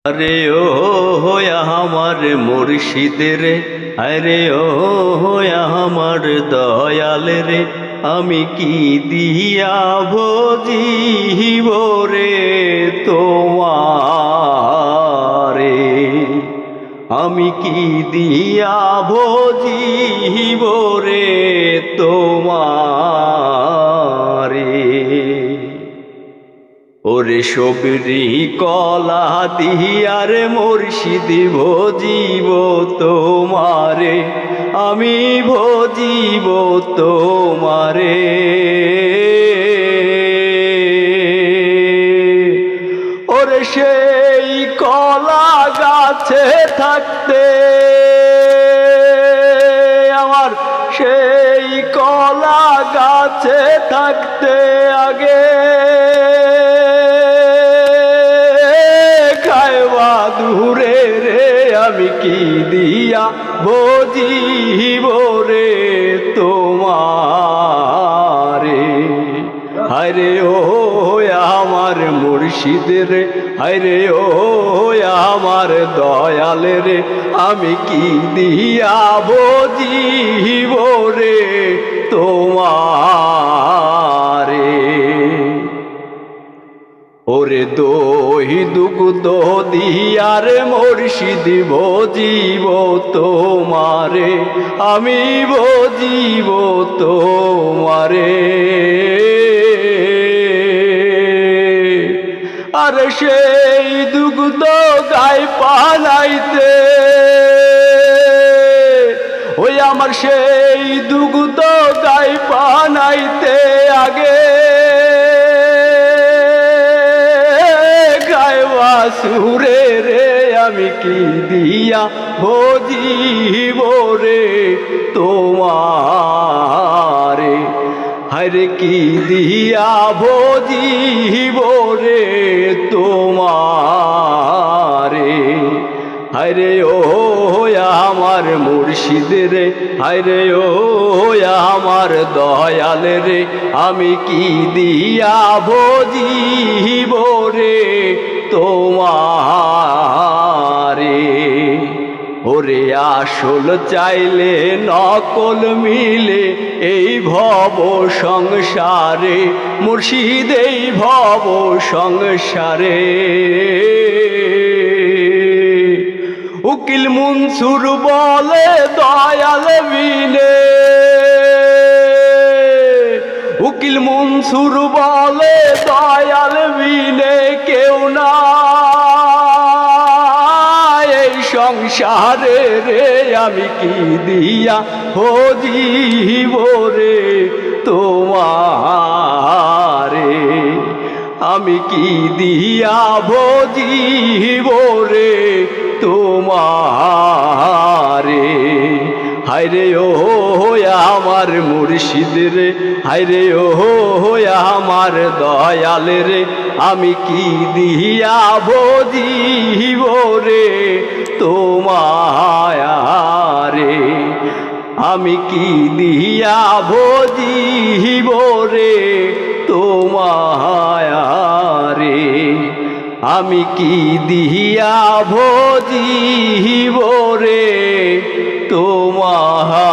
আরে ও আমার মুর্শিদ রে, আরে ও আমার দয়াল রে, আমি কি দিয়া ভজিব রে তোমারে, আমি কি দিয়া ভজিব রে তোমারে। ওরে সবরি কলা দিয়ার মুর্শিদ ভজিব তোমারে, আমি ভজিব তোমারে। ওরে সেই কলা গাছে থাকতে আমার, সেই কলা গাছে থাকতে আগে দূরে রে, আমি কি দিয়া ভজিব রে তোমারে। আরে ও আমার মুর্শিদ রে, আরে ও আমার দয়াল রে, আমি কি দিয়া ভজিব রে তোমারে। ওরে দহি দুগ্ধ দিয়ার মুর্শিদ ভজিব তোমারে, আমি ভজিব তোমারে। আর সেই দুগ্ধ গাই পালাইতে, ওই আমার সেই দুগ্ধ গাই পানাইতে আগে সুরে রে, আমি কি দিয়া ভজিব রে তোমারে। হরে কি দিয়া ভজিব রে তোমারে। হরে ও আমার মুর্শিদ রে, হরে ও আমার দয়াল রে, আমি কি দিয়া ভজিব রে তোমারে। ওরে আসল চাইলে নকল মিলে এই ভব সংসারে, মুর্শিদ এই ভব সংসারে। উকিল মনসুর বলে দয়াল বিনে, উকিল মনসুর বলে দয়াল বিনে কেউ না এই সংসারে রে, আমি কি দিয়া ভজিব রে তোমারে, আমি কি দিয়া ভজিব রে তোমারে। হায়রে ও আমার মুর্শিদ রে, হায়রে ও আমার দয়াল রে, আমি কি দিয়া ভজিব রে তোমারে, আমি কি দিয়া ভজিব রে তোমারে, আমি কি দিয়া ভজিব রে তোমারে।